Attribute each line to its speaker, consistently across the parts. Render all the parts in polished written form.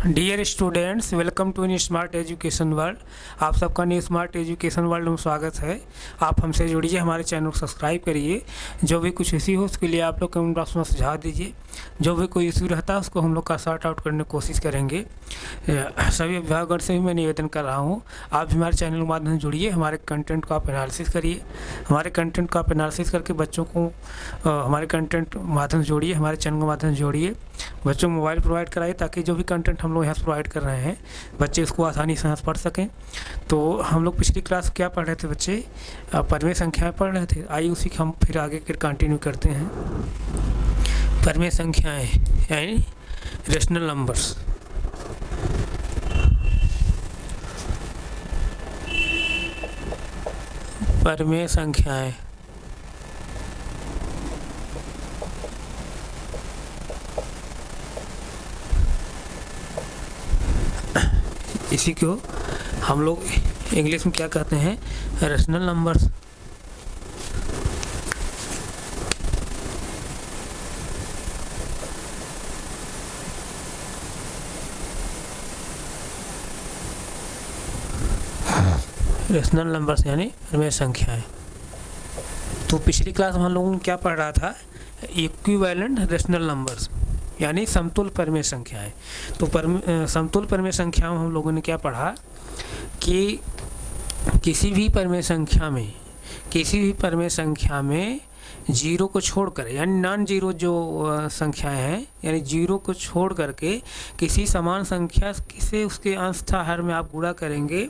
Speaker 1: Dear students, welcome to in smart education world. आप सबका new smart education world में स्वागत है। आप हमसे जुड़िए, हमारे चैनल को सब्सक्राइब करिए। जो भी कुछ इश्यू हो उसके लिए आप लोग कमेंट बॉक्स में सुझाव दीजिए। जो भी कोई इश्यू रहता है उसको हम लोग का सॉर्ट आउट करने की कोशिश करेंगे। सभी अभिभावकगण से भी मैं निवेदन कर रहा हूँ, आप भी हमारे चैनल के माध्यम से जुड़िए, हमारे कंटेंट को आप एनालिसिस करिए। हमारे कंटेंट को आप एनालिसिस करके बच्चों को हमारे कंटेंट माध्यम से जोड़िए, हमारे चैनल के माध्यम से जोड़िए। बच्चों को मोबाइल प्रोवाइड कराइए ताकि जो भी कंटेंट हम लोग यहाँ से प्रोवाइड कर रहे हैं बच्चे इसको आसानी से पढ़ सकें। तो हम लोग पिछली क्लास क्या पढ़ रहे थे बच्चे? परिमेय संख्याएं पढ़ रहे थे। आइए उसी हम फिर आगे कंटिन्यू करते हैं। परिमेय संख्याएं यानी रेशनल नंबर्स। परिमेय संख्याएं इसी को हम लोग इंग्लिश में क्या कहते हैं? Rational numbers. रेशनल नंबर्स यानी परिमेय संख्याएं। तो पिछली क्लास में हम लोगों ने क्या पढ़ रहा था? इक्विवेलेंट रेशनल नंबर्स यानी समतुल्य परिमेय संख्याएं। तो समतुल्य परिमेय संख्याओं में हम लोगों ने क्या पढ़ा कि किसी भी परिमेय संख्या में जीरो को छोड़कर यानी नॉन जीरो जो संख्याएं हैं, यानी जीरो को छोड़ करके किसी समान संख्या से उसके अंशतः हर में आप गुणा करेंगे।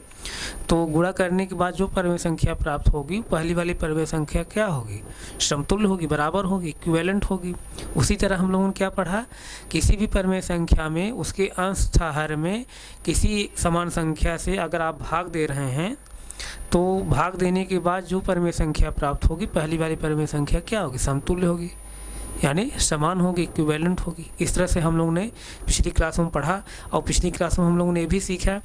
Speaker 1: तो गुणा करने के बाद जो परिमेय संख्या प्राप्त होगी, पहली वाली परिमेय संख्या क्या होगी? समतुल्य होगी, बराबर होगी, इक्विवेलेंट होगी। उसी तरह हम लोगों ने क्या पढ़ा? किसी भी परिमेय संख्या में उसके अंशतः हर में किसी समान संख्या से अगर आप भाग दे रहे हैं तो भाग देने के बाद जो परिमेय संख्या प्राप्त होगी, पहली वाली परिमेय संख्या क्या होगी? समतुल्य होगी, यानी समान होगी, इक्विवेलेंट होगी। इस तरह से हम लोगों ने पिछली क्लास में पढ़ा। और पिछली क्लास में हम लोगों ने ये भी सीखा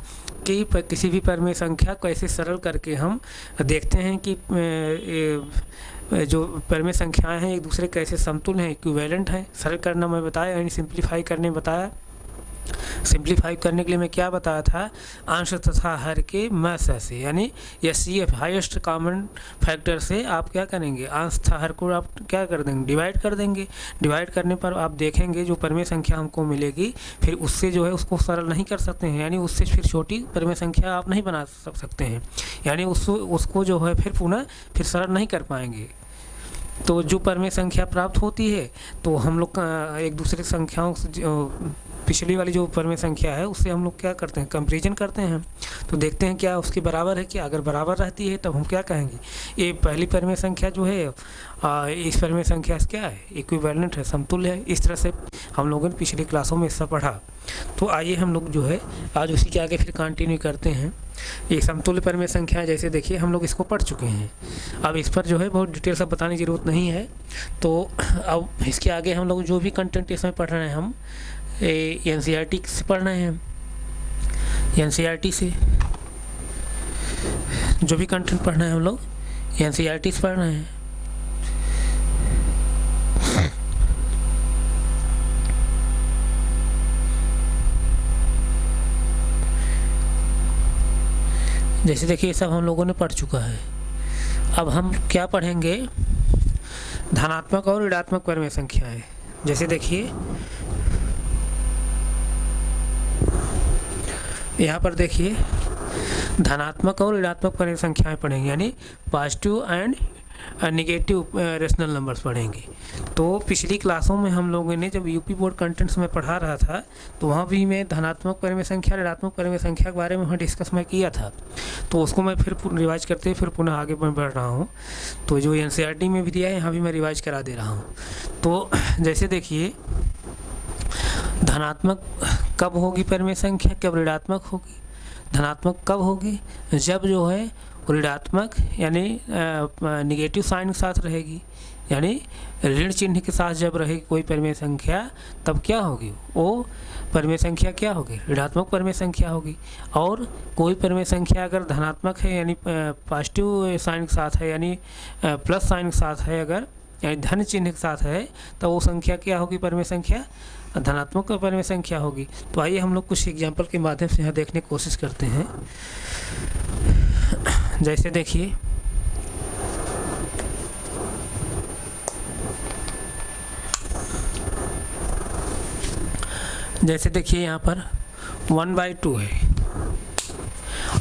Speaker 1: कि किसी भी परिमेय संख्या को ऐसे सरल करके हम देखते हैं कि जो परिमेय संख्याएं हैं एक दूसरे कैसे समतुल्य हैं, इक्विवेलेंट हैं। सरल करना मैं बताया, यानी सिंप्लीफाई करने बताया। सिंप्लीफाई करने के लिए मैं क्या बताया था? अंश तथा हर के मस से, यानी एचसीएफ हाईएस्ट कॉमन फैक्टर से आप क्या करेंगे? अंश तथा हर को आप क्या कर देंगे? डिवाइड कर देंगे। डिवाइड करने पर आप देखेंगे जो परिमेय संख्या हमको मिलेगी, फिर उससे जो है उसको सरल नहीं कर सकते हैं, यानी उससे फिर छोटी परिमेय संख्या आप नहीं बना सकते हैं, यानी उसको जो है फिर सरल नहीं कर पाएंगे। तो जो परिमेय संख्या प्राप्त होती है तो हम लोग एक दूसरे संख्याओं से पिछली वाली जो परिमेय संख्या है उससे हम लोग क्या करते हैं? कंपैरिजन करते हैं। तो देखते हैं क्या उसके बराबर है क्या। अगर बराबर रहती है तब हम क्या कहेंगे? ये पहली परिमेय संख्या जो है इस परिमेय संख्या से क्या है? इक्विवेलेंट है, समतुल्य है। इस तरह से हम लोगों ने पिछली क्लासों में इसका पढ़ा। तो आइए हम लोग जो है आज उसी के आगे फिर कंटिन्यू करते हैं। ये समतुल्य परिमेय संख्या जैसे देखिए हम लोग इसको पढ़ चुके हैं। अब इस पर जो है बहुत डिटेल से बताने की ज़रूरत नहीं है। तो अब इसके आगे हम लोग जो भी कंटेंट इसमें पढ़ रहे हैं हम एनसीईआरटी से पढ़ रहे हैं। एनसीईआरटी से जो भी कंटेंट पढ़ रहे हैं हम लोग एनसीईआरटी से पढ़ रहे हैं। जैसे देखिए सब हम लोगों ने पढ़ चुका है। अब हम क्या पढ़ेंगे? धनात्मक और ऋणात्मक परिमेय संख्याएं। जैसे देखिए यहाँ पर देखिए धनात्मक और ऋणात्मक परिमेय संख्याएं पढ़ेंगे, यानी positive and negative rational numbers पढ़ेंगे। तो पिछली क्लासों में हम लोगों ने जब यूपी बोर्ड कंटेंट्स में पढ़ा रहा था तो वहाँ भी मैं धनात्मक परिमेय संख्या, ऋणात्मक परिमेय संख्या के बारे में वहाँ डिस्कस मैं किया था। तो उसको मैं फिर रिवाइज करते फिर पुनः आगे मैं बढ़ रहा हूँ। तो जो एनसीईआरटी में भी दिया है यहाँ भी मैं रिवाइज करा दे रहा हूँ। तो जैसे देखिए धनात्मक कब होगी परिमेय संख्या, कब ऋणात्मक होगी? धनात्मक कब होगी? जब जो है ऋणात्मक यानी निगेटिव साइन के साथ रहेगी, यानी ऋण चिन्ह के साथ जब रहेगी कोई परिमेय संख्या तब क्या होगी? वो परिमेय संख्या क्या होगी? ऋणात्मक परिमेय संख्या होगी। और कोई परिमेय संख्या अगर धनात्मक है यानी पॉजिटिव साइन के साथ है, यानी प्लस साइन के साथ है अगर, यानी धन चिन्ह के साथ है तो वो संख्या क्या होगी, परिमेय संख्या धनात्मक परिमेय संख्या होगी। तो आइए हम लोग कुछ एग्जाम्पल के माध्यम से यहाँ देखने की कोशिश करते हैं। जैसे देखिए यहाँ पर 1/2 है,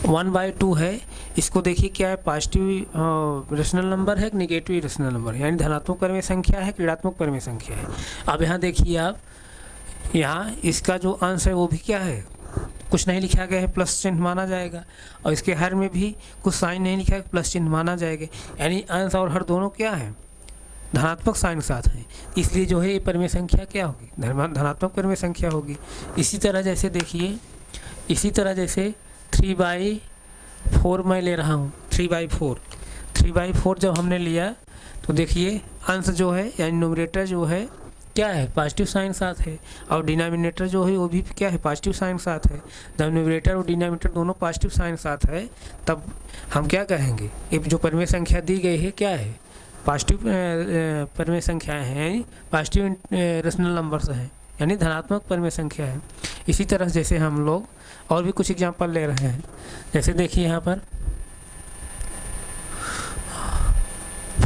Speaker 1: 1/2 है। इसको देखिए क्या है, पॉजिटिव रेशनल नंबर है कि निगेटिव रेशनल नंबर, यानी धनात्मक परिमेय संख्या है कि ऋणात्मक परिमेय संख्या है। अब यहाँ देखिए आप, यहाँ इसका जो अंश है वो भी क्या है, कुछ नहीं लिखा गया है, प्लस चिन्ह माना जाएगा। और इसके हर में भी कुछ साइन नहीं लिखा है, प्लस चिन्ह माना जाएगा। यानी अंश और हर दोनों क्या है, धनात्मक साइन के साथ है, इसलिए जो है ये परिमेय संख्या क्या होगी, धनात्मक परिमेय संख्या होगी। इसी तरह जैसे देखिए, इसी तरह जैसे 3/4 मैं ले रहा हूँ, 3/4 जब हमने लिया तो देखिए अंश जो है यानी न्यूमरेटर जो है क्या है, पॉजिटिव साइन साथ है, और डिनोमिनेटर जो है वो भी क्या है, पॉजिटिव साइन साथ है। जब न्यूमरेटर और डिनोमिनेटर दोनों पॉजिटिव साइन साथ है तब हम क्या कहेंगे, ये जो परिमेय संख्या दी गई है क्या है, पॉजिटिव परिमेय संख्याएँ हैं, पॉजिटिव रेशनल नंबर्स हैं, यानी धनात्मक परिमेय संख्या है। इसी तरह जैसे हम लोग और भी कुछ एग्जांपल ले रहे हैं। जैसे देखिए यहाँ पर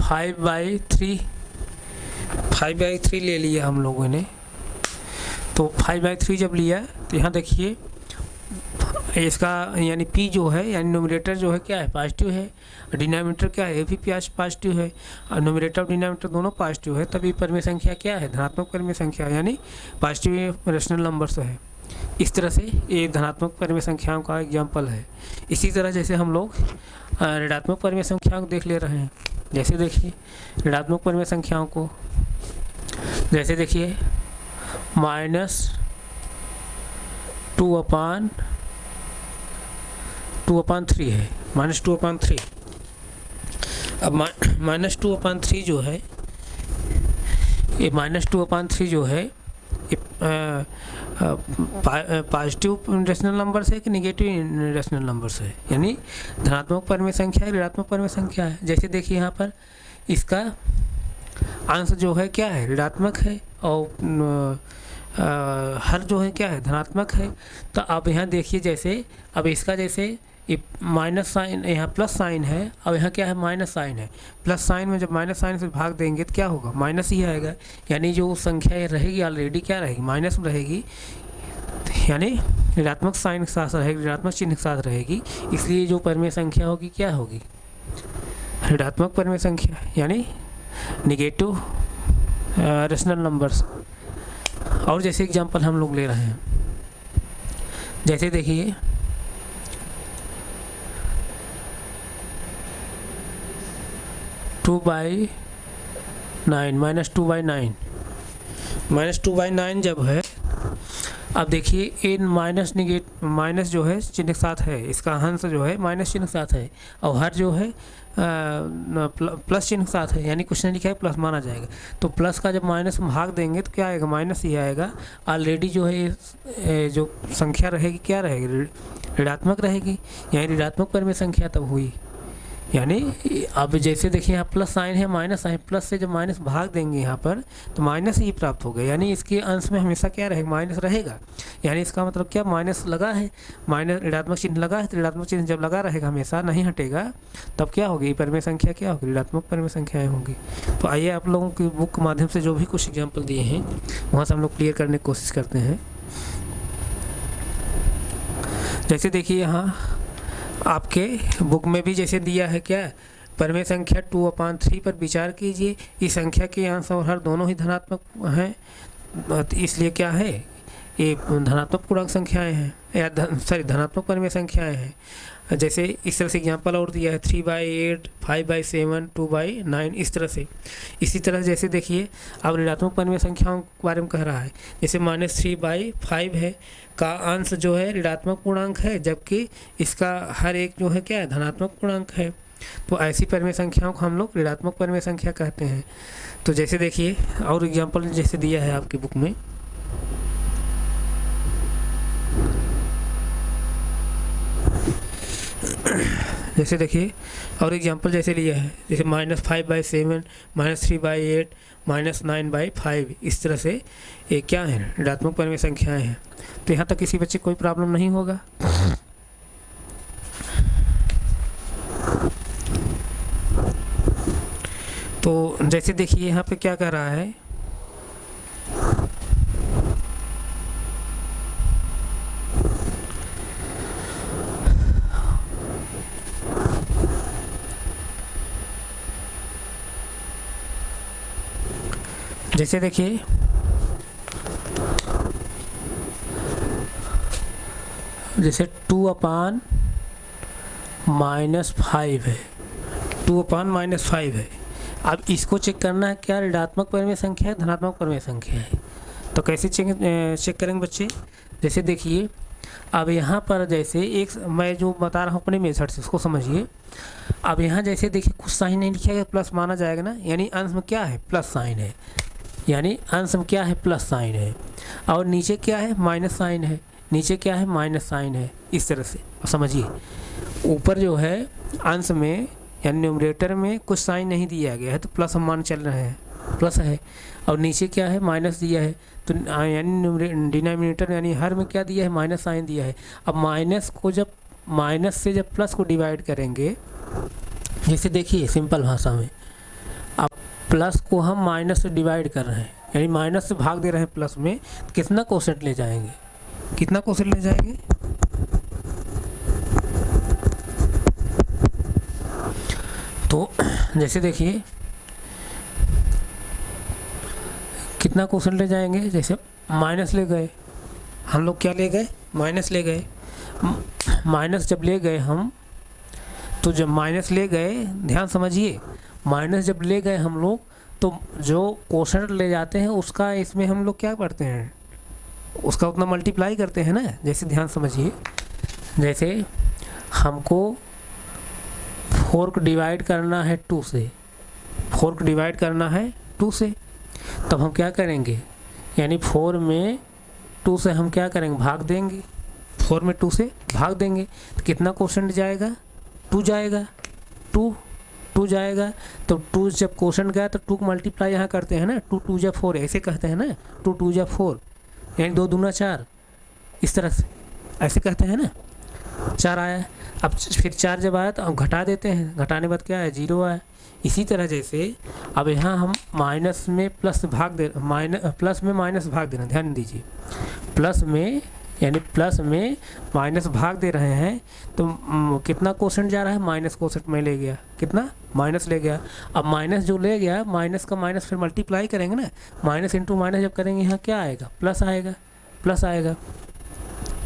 Speaker 1: 5/3 ले लिया हम लोगों ने। तो 5/3 जब लिया तो यहाँ देखिए इसका यानी P जो है यानी न्यूमरेटर जो है क्या है, पॉजिटिव है, डिनोमिनेटर क्या है, ये भी पॉजिटिव है, और न्यूमरेटर और डिनोमिनेटर दोनों पॉजिटिव है, तभी परिमेय संख्या क्या है, धनात्मक परिमेय संख्या यानी पॉजिटिव रेशनल नंबर्स है। इस तरह से ये धनात्मक परिमेय संख्याओं का एग्जाम्पल है। इसी तरह जैसे हम लोग ऋणात्मक परिमेय संख्याओं को देख ले रहे हैं। जैसे देखिए ऋणात्मक परिमेय संख्याओं को, जैसे देखिए -2/3 है, -2/3। अब -2/3 जो है, ये -2/3 जो है पॉजिटिव रेशनल नंबर है कि निगेटिव रेशनल नंबर है, यानी धनात्मक परिमेय संख्या है, ऋणात्मक परिमेय संख्या है। जैसे देखिए यहाँ पर इसका अंश जो है क्या है, ऋणात्मक है, और हर जो है क्या है, धनात्मक है। तो अब यहाँ देखिए जैसे अब इसका जैसे ये माइनस साइन, यहाँ प्लस साइन है, अब यहाँ क्या है, माइनस साइन है। प्लस साइन में जब माइनस साइन से भाग देंगे तो क्या होगा, माइनस ही आएगा, यानी जो संख्या रहेगी ऑलरेडी क्या रहेगी, माइनस रहेगी, यानी ऋणात्मक साइन के साथ रहेगी, ऋणात्मक चिन्ह के साथ रहेगी। इसलिए जो परिमेय संख्या होगी क्या होगी, ऋणात्मक परिमेय संख्या, यानी निगेटिव रेशनल नंबर्स। और जैसे एग्जांपल हम लोग ले रहे हैं, जैसे देखिए 2/9 -2/9 जब है, अब देखिए इन माइनस जो है चिन्ह के साथ है, इसका अंश जो है माइनस चिन्ह के साथ है, और हर जो है प्लस चिन्ह के साथ है, यानी कुछ नहीं लिखा है, प्लस माना जाएगा। तो प्लस का जब माइनस में भाग देंगे तो क्या आएगा, माइनस ही आएगा। ऑलरेडी जो है जो संख्या रहेगी क्या रहेगी, ऋणात्मक रहेगी, यानी ऋणात्मक परिमेय संख्या तब हुई। यानी अब जैसे देखिए यहाँ प्लस साइन है, माइनस साइन, प्लस से जब माइनस भाग देंगे यहाँ पर तो माइनस ही प्राप्त होगा, यानी इसके अंश में हमेशा क्या रहेगा, माइनस रहेगा। यानी इसका मतलब क्या, माइनस लगा है, माइनस ऋणात्मक चिन्ह लगा है, तो ऋणात्मक चिन्ह जब लगा रहेगा हमेशा नहीं हटेगा, तब क्या होगी, परिमेय संख्या क्या होगी, ऋणात्मक परिमेय संख्याएँ होंगी। तो आइए आप लोगों की बुक के माध्यम से जो भी कुछ एग्जाम्पल दिए हैं वहाँ से हम लोग क्लियर करने की कोशिश करते हैं। जैसे देखिए यहाँ आपके बुक में भी जैसे दिया है क्या, परिमेय संख्या 2/3 पर विचार कीजिए। इस संख्या के अंश और हर दोनों ही धनात्मक हैं, इसलिए क्या है, ये धनात्मक पूर्णांक संख्याएं हैं, या धनात्मक परिमेय संख्याएं हैं। जैसे इस तरह से एग्जांपल और दिया है 3/8, 5/7, 2/9, इस तरह से। इसी तरह जैसे देखिए अब ऋणात्मक परिमेय संख्याओं के बारे में कह रहा है, जैसे -3/5 है, का अंश जो है ऋणात्मक पूर्णांक है, जबकि इसका हर एक जो है क्या है, धनात्मक पूर्णांक है। तो ऐसी परिमेय संख्याओं को हम लोग ऋणात्मक परिमेय संख्या कहते हैं। तो जैसे देखिए और एग्जांपल जैसे दिया है आपकी बुक में, जैसे देखिए और एग्जांपल जैसे लिया है, जैसे -5/7, -3/8, -9/5, इस तरह से ये क्या है, ऋणात्मक परिमेय संख्याएं हैं। तो यहाँ तक किसी बच्चे कोई प्रॉब्लम नहीं होगा। तो जैसे देखिए यहाँ पे क्या कर रहा है, जैसे देखिए जैसे 2/-5 है, 2/-5 है। अब इसको चेक करना है क्या ऋणात्मक परिमेय संख्या है, धनात्मक परिमेय संख्या है। तो कैसे चेक करेंगे बच्चे, जैसे देखिए अब यहाँ पर जैसे एक मैं जो बता रहा हूँ अपने मेथड से उसको समझिए। अब यहाँ जैसे देखिए कुछ साइन नहीं लिखा गया, प्लस माना जाएगा ना, यानी अंश में क्या है, प्लस साइन है, यानी अंश में क्या है, प्लस साइन है। और नीचे क्या है, माइनस साइन है, नीचे क्या है, माइनस साइन है। इस तरह से समझिए, ऊपर जो है अंश में यानी न्यूमरेटर में कुछ साइन नहीं दिया गया है, तो प्लस हम मान चल रहे हैं, प्लस है। और नीचे क्या है, माइनस दिया है, तो यानी डिनोमिनेटर यानी हर में क्या दिया है, माइनस साइन दिया है। अब माइनस को जब माइनस से जब प्लस को डिवाइड करेंगे, जैसे देखिए सिंपल भाषा में, अब प्लस को हम माइनस से डिवाइड कर रहे हैं, यानी माइनस से भाग दे रहे हैं प्लस में, तो कितना कोसेंट ले जाएंगे, कितना कोसेंट ले जाएंगे, तो जैसे देखिए कितना कोसेंट ले जाएंगे, जैसे माइनस ले गए हम लोग, क्या ले गए, माइनस ले गए। माइनस जब ले गए हम, तो जब माइनस ले गए, ध्यान समझिए, माइनस जब ले गए हम लोग, तो जो कोसेंट ले जाते हैं उसका इसमें हम लोग क्या करते हैं, उसका उतना मल्टीप्लाई करते हैं ना। जैसे ध्यान समझिए, जैसे हमको 4 को डिवाइड करना है 2 से, 4 को डिवाइड करना है 2 से, तब हम क्या करेंगे, यानी 4 में 2 से हम क्या करेंगे, भाग देंगे, 4 में 2 से भाग देंगे, तो कितना कोसेंट जाएगा, 2 जाएगा, 2 जाएगा। तो 2 जब कोसेंट गया तो 2 को मल्टीप्लाई यहाँ करते हैं ना, 2 2 जा 4 ऐसे कहते हैं ना, 2 2 जा 4 यानी 2 दूना 4, इस तरह से ऐसे कहते हैं ना, 4 आया। अब फिर 4 जब आया तो हम घटा देते हैं, घटाने के बाद क्या है, 0 आया। इसी तरह जैसे अब यहाँ हम माइनस में प्लस भाग दे, प्लस में माइनस भाग देना, ध्यान दीजिए, प्लस में यानी प्लस में माइनस भाग दे रहे हैं, तो कितना कोसेंट जा रहा है, माइनस कोसेंट में ले गया, कितना, माइनस ले गया। अब माइनस जो ले गया, माइनस का माइनस फिर मल्टीप्लाई करेंगे ना, माइनस इंटू माइनस जब करेंगे यहाँ क्या आएगा, प्लस आएगा, प्लस आएगा,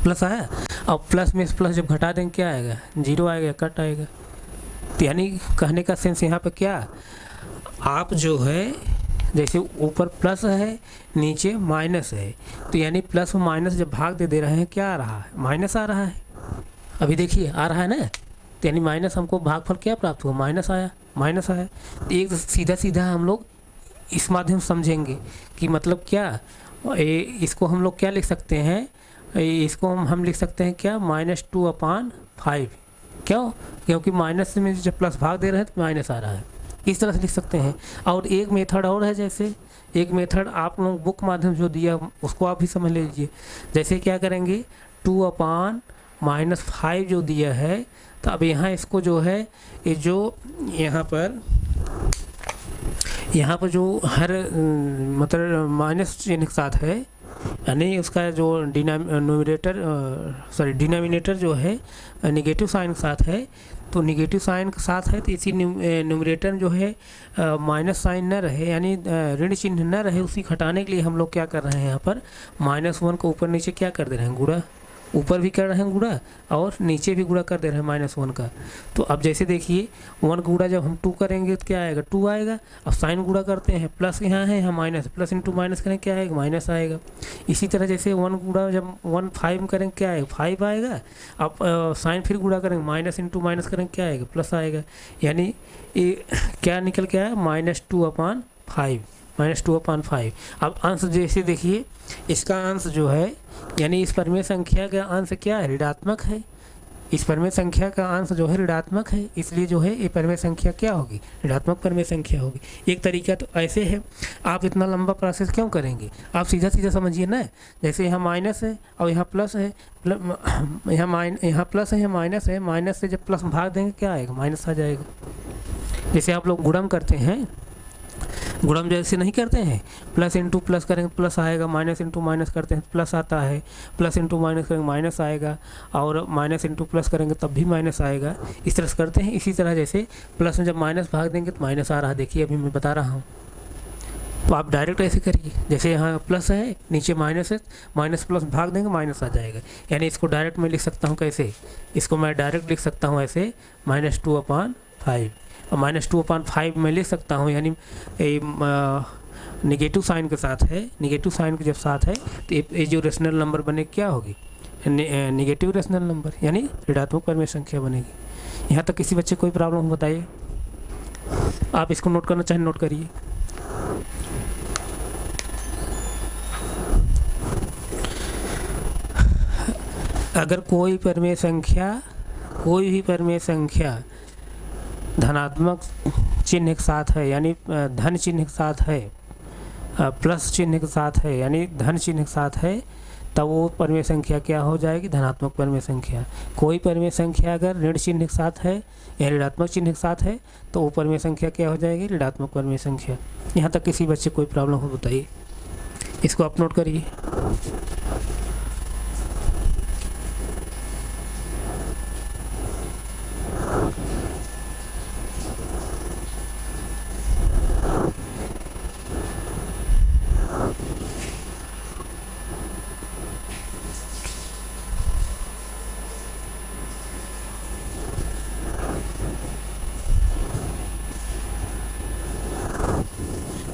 Speaker 1: प्लस आया। अब प्लस में प्लस जब घटा देंगे क्या आएगा, 0 आएगा, कट आएगा। तो यानी कहने का सेंस यहाँ पे क्या, आप जो है जैसे ऊपर प्लस है नीचे माइनस है, तो यानी प्लस और माइनस जब भाग दे रहे हैं क्या आ रहा है, माइनस आ रहा है। अभी देखिए आ रहा है ना, तो यानी माइनस हमको भागफल क्या प्राप्त हुआ, माइनस आया, माइनस आया। तो एक सीधा सीधा हम लोग इस माध्यम से समझेंगे कि मतलब क्या, इसको हम लोग क्या लिख सकते हैं, इसको हम लिख सकते हैं क्या, -2/5। क्यों, क्योंकि माइनस में जब प्लस भाग दे रहे हैं तो माइनस आ रहा है, इस तरह से लिख सकते हैं। और एक मेथड और है, जैसे एक मेथड आप लोग बुक माध्यम जो दिया उसको आप भी समझ लीजिए। जैसे क्या करेंगे, 2/-5 जो दिया है, तो अब यहाँ इसको जो है, ये जो यहाँ पर जो हर मतलब माइनस चिन्ह के साथ है, यानी उसका जो डिनोमिनेटर जो है नेगेटिव साइन के साथ है, तो नेगेटिव साइन के साथ है, तो इसी न्यूमरेटर जो है माइनस साइन न रहे, यानी ऋण चिन्ह न रहे, उसी घटाने के लिए हम लोग क्या कर रहे हैं, यहाँ पर -1 को ऊपर नीचे क्या कर दे रहे हैं, गुणा, ऊपर भी कर रहे हैं गुणा और नीचे भी गुणा कर दे रहे हैं -1 का। तो अब जैसे देखिए 1 गुणा जब हम 2 करेंगे तो क्या आएगा, 2 आएगा। अब साइन गुणा करते हैं, प्लस यहाँ है, यहाँ माइनस, प्लस इंटू माइनस करेंगे क्या आएगा, माइनस आएगा। इसी तरह जैसे 1 गुणा जब 1/5 करेंगे क्या आएगा, 5 आएगा। अब साइन फिर गुणा करेंगे, माइनस इंटू माइनस करेंगे क्या आएगा, प्लस आएगा। यानी ये क्या निकल के आया, -2/5। अब अंश जैसे देखिए, इसका अंश जो है यानी इस परिमेय संख्या का अंश क्या है, ऋणात्मक है, इस परमेय संख्या का अंश जो है ऋणात्मक है, इसलिए जो है ये परमेय संख्या क्या होगी, ऋणात्मक परमेय संख्या होगी। एक तरीका तो ऐसे है, आप इतना लंबा प्रोसेस क्यों करेंगे, आप सीधा सीधा समझिए ना। जैसे यहाँ माइनस है और यहाँ प्लस है, यहाँ प्लस है, यहाँ माइनस है, माइनस से जब प्लस भाग देंगे क्या आएगा, माइनस आ जाएगा। जैसे आप लोग गुणम करते हैं, गुणम जैसे नहीं करते हैं, प्लस इंटू प्लस करेंगे प्लस आएगा, माइनस इंटू माइनस करते हैं प्लस आता है, प्लस इंटू माइनस करेंगे माइनस आएगा, और माइनस इंटू प्लस करेंगे तब भी माइनस आएगा। इस तरह से करते हैं। इसी तरह जैसे प्लस में जब माइनस भाग देंगे तो माइनस आ रहा है, देखिए अभी मैं बता रहा हूँ। तो आप डायरेक्ट ऐसे करिए, जैसे यहाँ प्लस है नीचे माइनस है, माइनस प्लस भाग देंगे माइनस आ जाएगा। यानी इसको डायरेक्ट मैं लिख सकता हूँ कैसे, इसको मैं डायरेक्ट लिख सकता हूँ ऐसे -2/5, और -2/5 मैं लिख सकता हूँ, यानी निगेटिव साइन के साथ है, निगेटिव साइन के जब साथ है तो ये जो रेशनल नंबर बने क्या होगी, निगेटिव रेशनल नंबर, यानी ऋणात्मक परमेय संख्या बनेगी। यहाँ तक किसी बच्चे कोई प्रॉब्लम हो बताइए, आप इसको नोट करना चाहें नोट करिए। अगर कोई परमेय संख्या, कोई भी परमेय संख्या धनात्मक चिन्ह के साथ है, यानी धन चिन्ह के साथ है, प्लस चिन्ह के साथ है, यानी धन चिन्ह के साथ है, तब वो परमेय संख्या क्या हो जाएगी, धनात्मक परमेय संख्या। कोई परमेय संख्या अगर ऋण चिन्ह के साथ है या ऋणात्मक चिन्ह के साथ है तो वो परमेय संख्या क्या हो जाएगी, ऋणात्मक परमेय संख्या। यहाँ तक किसी बच्चे कोई प्रॉब्लम हो बताइए, इसको आप नोट करिए।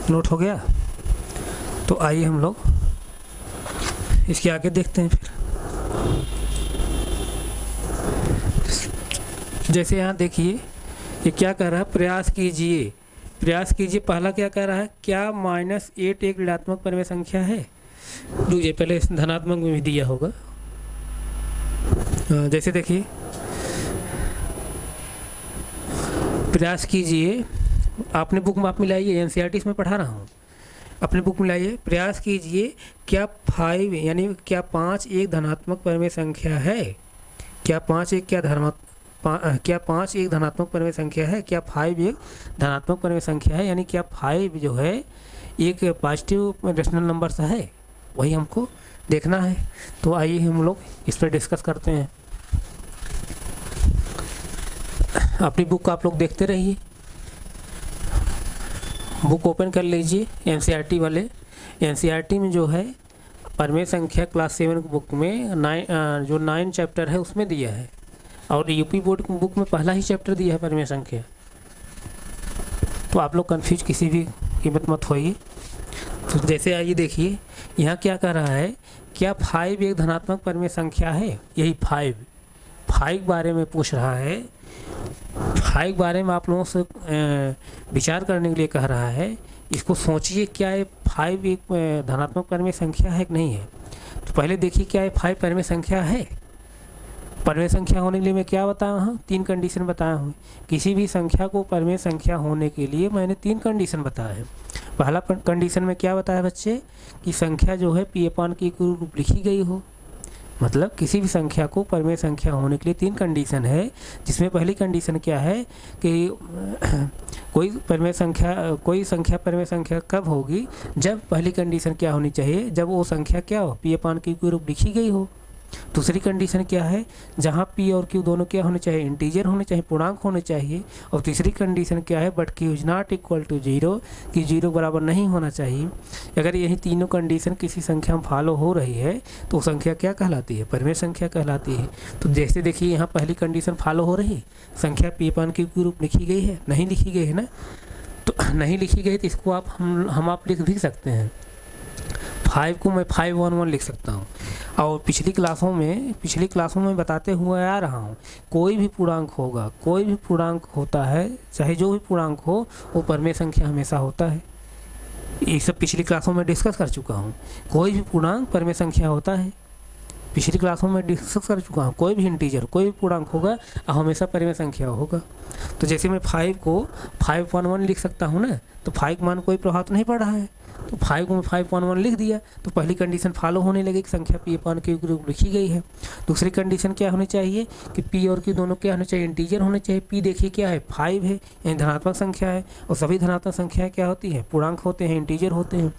Speaker 1: नोट हो गया? तो आइए हम लोग इसके आगे देखते हैं। फिर जैसे यहाँ देखिए ये क्या कह रहा है, प्रयास कीजिए, प्रयास कीजिए। पहला क्या कह रहा है, क्या -8 एक ऋणात्मक परमेय संख्या है। देखिए पहले धनात्मक में भी दिया होगा। जैसे देखिए प्रयास कीजिए, आपने बुक में आप मिलाइए, एनसीईआरटी इसमें पढ़ा रहा हूँ, अपने बुक में लाइए। प्रयास कीजिए क्या 5 यानी क्या 5 एक धनात्मक परमेय संख्या है, क्या 5 एक क्या 5 एक धनात्मक परमेय संख्या है, क्या 5 एक धनात्मक परमेय संख्या है, यानी क्या 5 जो है एक पॉजिटिव रेशनल नंबर सा है, वही हमको देखना है। तो आइए हम लोग इस पर डिस्कस करते हैं। अपनी बुक आप लोग देखते रहिए, बुक ओपन कर लीजिए एनसीईआरटी वाले। एनसीईआरटी में जो है परमेय संख्या क्लास 7 बुक में 9 चैप्टर है उसमें दिया है, और यूपी बोर्ड की बुक में पहला ही चैप्टर दिया है परमेय संख्या। तो आप लोग कंफ्यूज किसी भी कीमत मत होइए। तो जैसे आइए देखिए यहाँ क्या कह रहा है, क्या 5 एक धनात्मक परमेय संख्या है, यही 5 बारे में पूछ रहा है। 5 बारे में आप लोगों से विचार करने के लिए कह रहा है। इसको सोचिए, क्या ये 5 एक धनात्मक परमेय संख्या है कि नहीं है। तो पहले देखिए क्या ये 5 परमेय संख्या है। परमेय संख्या होने के लिए मैं क्या बताया हूँ, 3 कंडीशन बताया हूँ। किसी भी संख्या को परमेय संख्या होने के लिए मैंने 3 कंडीशन बताया है। पहला कंडीशन में क्या बताया बच्चे, कि संख्या जो है P/Q के रूप लिखी गई हो। मतलब किसी भी संख्या को परमेय संख्या होने के लिए 3 कंडीशन है, जिसमें पहली कंडीशन क्या है कि कोई संख्या परमेय संख्या कब होगी, जब पहली कंडीशन क्या होनी चाहिए, जब वो संख्या क्या हो, P/Q के रूप लिखी गई हो। दूसरी कंडीशन क्या है, जहाँ P और Q दोनों क्या होने चाहिए, इंटीजर होने चाहिए, पूर्णांक होने चाहिए। और तीसरी कंडीशन क्या है, but Q is not equal to 0, कि 0 बराबर नहीं होना चाहिए। अगर यही तीनों कंडीशन किसी संख्या में फॉलो हो रही है तो संख्या क्या कहलाती है, परमेय संख्या कहलाती है। तो जैसे देखिए यहाँ पहली कंडीशन फॉलो हो रही, संख्या P/Q के रूप लिखी गई है, नहीं लिखी गई है ना। तो नहीं लिखी गई तो इसको आप लिख भी सकते हैं। 5 को मैं 511 लिख सकता हूँ। और पिछली क्लासों में बताते हुए आ रहा हूँ, कोई भी पूर्णांक होगा, कोई भी पूर्णांक होता है, चाहे जो भी पूर्णांक हो, वो परमेय संख्या हमेशा होता है। ये सब पिछली क्लासों में डिस्कस कर चुका हूँ। कोई भी पूर्णांक परमेय संख्या होता है। पिछली क्लासों में डिस्कस कर चुका हूँ, कोई भी इंटीजर, कोई भी पूर्णांक होगा हमेशा परिमेय संख्या होगा। तो जैसे मैं 5 को 5.1 लिख सकता हूँ ना, तो 5 मान कोई प्रभाव तो नहीं पड़ रहा है, तो 5 को मैं 5.1 लिख दिया, तो पहली कंडीशन फॉलो होने लगी कि संख्या पी अपान क्यू के रूप लिखी गई है। दूसरी कंडीशन क्या होनी चाहिए कि पी और क्यू दोनों क्या होने चाहिए, इंटीजर होने चाहिए। पी देखिए क्या है, 5 है, यानी धनात्मक संख्या है, और सभी धनात्मक संख्याएं क्या होती हैं, पूर्णांक होते हैं, इंटीजर होते हैं।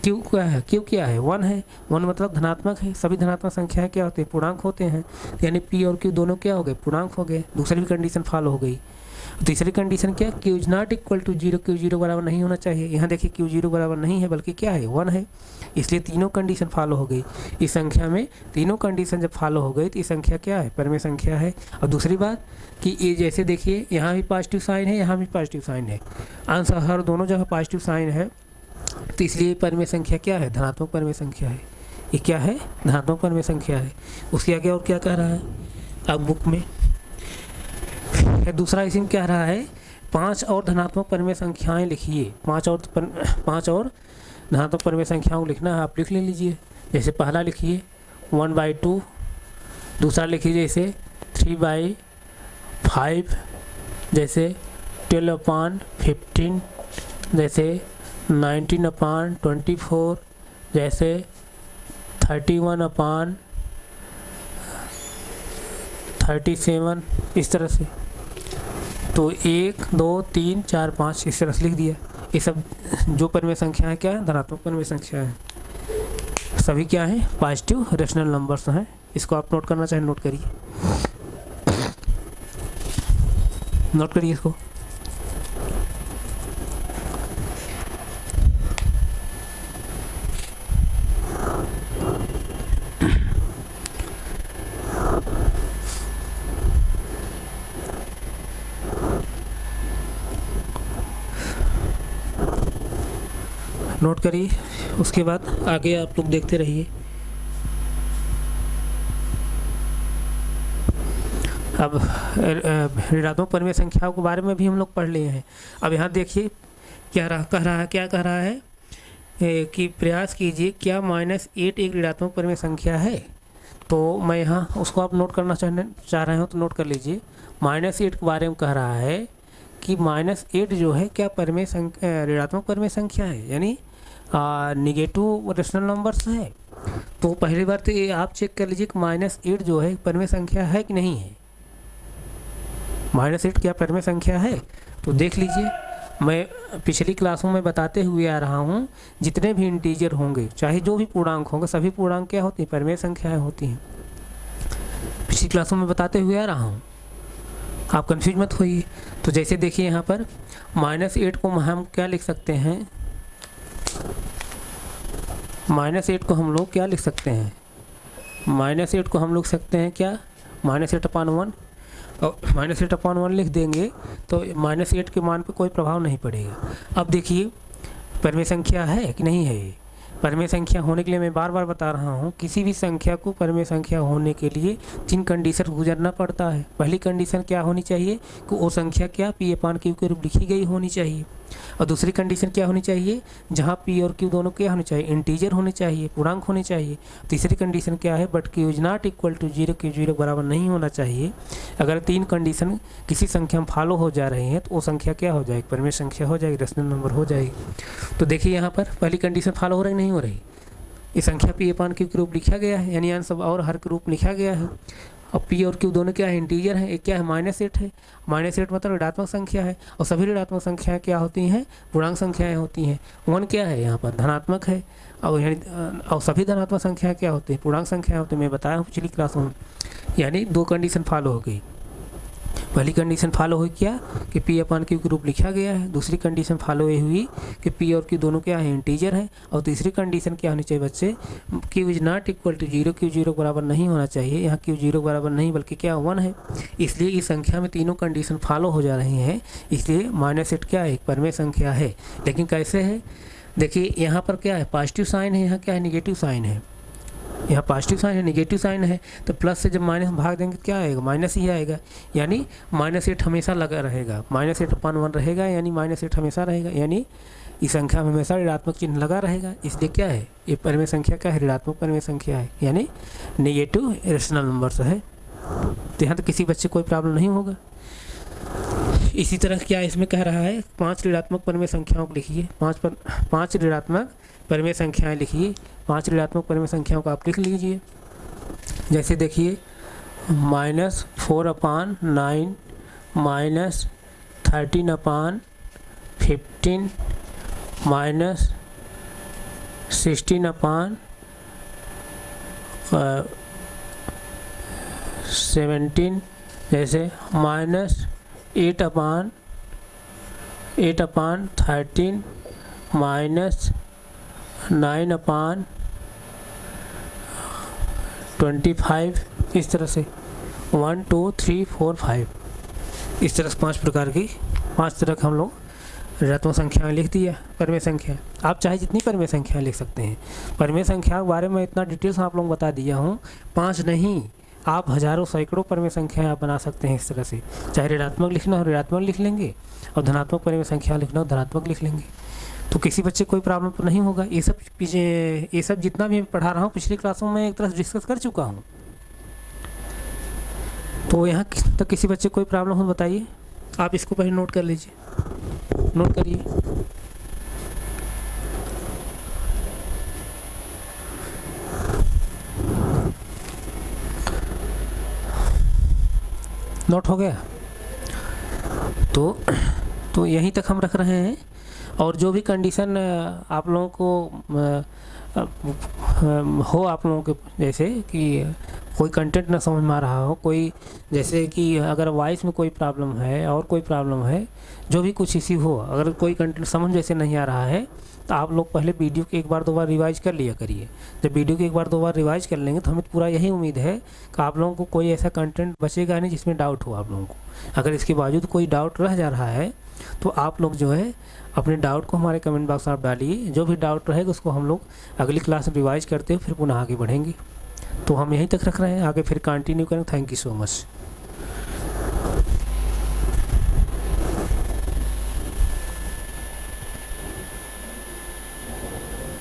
Speaker 1: क्यू क्या है, क्यू क्या है, 1 है, 1 मतलब धनात्मक है, सभी धनात्मक संख्याएं क्या होती हैं, पूर्णांक होते हैं, यानी पी और क्यू दोनों क्या हो गए, पूर्णांक हो गए। दूसरी भी कंडीशन फॉलो हो गई। तीसरी कंडीशन क्या, Q is not equal to 0, Q 0 बराबर नहीं होना चाहिए। यहाँ देखिए क्यू 0 बराबर नहीं है, बल्कि क्या है, 1 है, इसलिए तीनों कंडीशन फॉलो हो गई। इस संख्या में तीनों कंडीशन जब फॉलो हो गई तो ये संख्या क्या है, परिमेय संख्या है। और दूसरी बात कि ये जैसे देखिए यहाँ भी पॉजिटिव साइन है, यहाँ भी पॉजिटिव साइन है, आंसर हर दोनों जगह पॉजिटिव साइन है, तो इसलिए परिमेय संख्या क्या है, धनात्मक परिमेय संख्या है। ये क्या है, धनात्मक परिमेय संख्या है। उसके आगे और क्या कह रहा है अब बुक में, दूसरा इसमें क्या रहा है, 5 और धनात्मक परिमेय संख्याएं लिखिए। 5 और धनात्मक परिमेय संख्याओं को लिखना है, आप लिख ले लीजिए। जैसे पहला लिखिए 1/2, दूसरा लिखिए जैसे 3/5, जैसे 12/15, जैसे 19/24, जैसे 31/37, इस तरह से। तो 1, 2, 3, 4, 5 इस तरह से लिख दिया। ये सब जो परिमेय संख्या है क्या है, धनात्मक परिमेय संख्या है, सभी क्या है, पॉजिटिव रेशनल नंबर्स हैं। इसको आप नोट करना चाहें नोट करिए, नोट करिए इसको। नोट करिए, उसके बाद आगे आप लोग देखते रहिए। अब ऋणात्मक परिमेय संख्याओं के बारे में भी हम लोग पढ़ लिए हैं। अब यहाँ देखिए क्या कह रहा है कि प्रयास कीजिए क्या -8 एक ऋणात्मक परिमेय संख्या है। तो मैं यहाँ उसको आप नोट करना चाह रहे हो तो नोट कर लीजिए। -8 के बारे में कह रहा है कि -8 जो है क्या परिमेय संख्या, ऋणात्मक परिमेय संख्या है, यानी निगेटिव रेशनल नंबर्स है। तो पहली बार तो ये आप चेक कर लीजिए कि -8 जो है परिमेय संख्या है कि नहीं है। -8 क्या परिमेय संख्या है, तो देख लीजिए। मैं पिछली क्लासों में बताते हुए आ रहा हूँ, जितने भी इंटीजर होंगे, चाहे जो भी पूर्णांक होंगे, सभी पूर्णांक क्या होती हैं, परिमेय संख्याएं होती हैं। पिछली क्लासों में बताते हुए आ रहा हूँ, आप कंफ्यूज मत होइए। तो जैसे देखिए यहाँ पर -8 को हम क्या लिख सकते हैं, -8 को हम लोग क्या लिख सकते हैं, -8 को हम लोग सकते हैं क्या, -8/1, और -8/1 लिख देंगे तो -8 के मान पे कोई प्रभाव नहीं पड़ेगा। अब देखिए परिमेय संख्या है कि नहीं है। परिमेय संख्या होने के लिए मैं बार बार बता रहा हूँ, किसी भी संख्या को परिमेय संख्या होने के लिए 3 कंडीशन गुजरना पड़ता है। पहली कंडीशन क्या होनी चाहिए कि वो संख्या क्या P/Q के रूप लिखी गई होनी चाहिए। और दूसरी कंडीशन क्या होनी चाहिए, जहाँ P और Q दोनों क्या होने चाहिए, इंटीजर होने चाहिए, पूर्णांक होने चाहिए। तीसरी कंडीशन क्या है, but Q is not equal to 0, Q 0 बराबर नहीं होना चाहिए। अगर 3 कंडीशन किसी संख्या में फॉलो हो जा रही हैं तो वो संख्या क्या हो जाएगी, परिमेय संख्या हो जाएगी, रेशनल नंबर हो जाएगी। तो देखिए यहाँ पर पहली कंडीशन फॉलो हो रही नहीं हो रही, ये संख्या P/Q के रूप लिखा गया है, यानी आंसर और हर के रूप लिखा गया है। और P और Q दोनों क्या है, इंटीजर है। एक क्या है, -8 है, -8 मतलब ऋणात्मक संख्या है, और सभी ऋणात्मक संख्याएं क्या होती हैं, पूर्णांक संख्याएं होती हैं। 1 क्या है, यहाँ पर धनात्मक है, और सभी धनात्मक संख्याएं क्या होती हैं, पूर्णांक संख्याएं होती हैं। मैं बताया हूँ पिछली क्लासों में, यानी 2 कंडीशन फॉलो हो गई। पहली कंडीशन फॉलो हुई क्या कि P/Q के रूप लिखा गया है। दूसरी कंडीशन फॉलो ये हुई कि P और Q दोनों क्या है, इंटीजर है। और तीसरी कंडीशन क्या होनी चाहिए बच्चे, Q is not equal to 0, Q 0 बराबर नहीं होना चाहिए। यहाँ Q 0 बराबर नहीं बल्कि क्या 1 है। इसलिए इस संख्या में तीनों कंडीशन फॉलो हो जा रही हैं, इसलिए -8 क्या है, एक परिमेय संख्या है। लेकिन कैसे है, देखिए यहाँ पर क्या है, पॉजिटिव साइन है, यहाँ क्या है, निगेटिव साइन है। यहाँ पॉजिटिव साइन है, नेगेटिव साइन है, तो प्लस से जब माइनस भाग देंगे क्या आएगा, माइनस ही आएगा। यानी -8 हमेशा लगा रहेगा, -8/1 रहेगा, यानी -8 हमेशा रहेगा, यानी इस संख्या में हमेशा ऋणात्मक चिन्ह लगा रहेगा। इसलिए क्या है, ये परिमेय संख्या क्या है, ऋणात्मक परिमेय संख्या है, यानी नेगेटिव इरेशनल नंबर्स है। तो यहाँ तो किसी बच्चे को कोई प्रॉब्लम नहीं होगा। इसी तरह क्या इसमें कह रहा है, 5 ऋणात्मक परिमेय संख्याओं को लिखिए, 5 ऋणात्मक परिमेय संख्याएं लिखिए। 5 ऋणात्मक परिमेय संख्याओं को आप लिख लीजिए। जैसे देखिए -4/9, -13/15, -16/17, जैसे -8/13, -9/25, इस तरह से 1 2 3 4 5, इस तरह से 5 प्रकार की 5 तरह का हम लोग ऋणात्मक संख्याएं लिख दिया। परिमेय संख्या आप चाहे जितनी परिमेय संख्याएं लिख सकते हैं। परिमेय संख्या के बारे में इतना डिटेल्स आप लोगों को बता दिया हूँ, 5 नहीं आप हज़ारों सैकड़ों परिमेय संख्याएं आप बना सकते हैं इस तरह से। चाहे ऋणात्मक लिखना हो ऋणात्मक लिख लेंगे, और धनात्मक परिमेय संख्या लिखना हो धनात्मक लिख लेंगे। तो किसी बच्चे कोई प्रॉब्लम तो नहीं होगा। ये सब जितना भी मैं पढ़ा रहा हूँ पिछली क्लासों में एक तरह से डिस्कस कर चुका हूँ। तो यहाँ तक किसी बच्चे कोई प्रॉब्लम हो बताइए। आप इसको पहले नोट कर लीजिए, नोट करिए। नोट हो गया। तो यहीं तक हम रख रहे हैं। और जो भी कंडीशन आप लोगों को हो, आप लोगों के जैसे कि कोई कंटेंट ना समझ में आ रहा हो, कोई जैसे कि अगर वॉइस में कोई प्रॉब्लम है और कोई प्रॉब्लम है, जो भी कुछ इसी हो, अगर कोई कंटेंट समझ जैसे नहीं आ रहा है तो आप लोग पहले वीडियो को 1 बार 2 बार रिवाइज कर लिया करिए। जब वीडियो को 1 बार 2 बार रिवाइज कर लेंगे तो हमें पूरा यही उम्मीद है कि आप लोगों को कोई ऐसा कंटेंट बचेगा नहीं जिसमें डाउट हो आप लोगों को। अगर इसके बावजूद कोई डाउट रह जा रहा है तो आप लोग जो है अपने डाउट को हमारे कमेंट बॉक्स में आप डालिए। जो भी डाउट रहेगा उसको हम लोग अगली क्लास में रिवाइज करते हुए फिर पुनः आगे बढ़ेंगे। तो हम यहीं तक रख रहे हैं, आगे फिर कंटिन्यू करें। Thank you so much.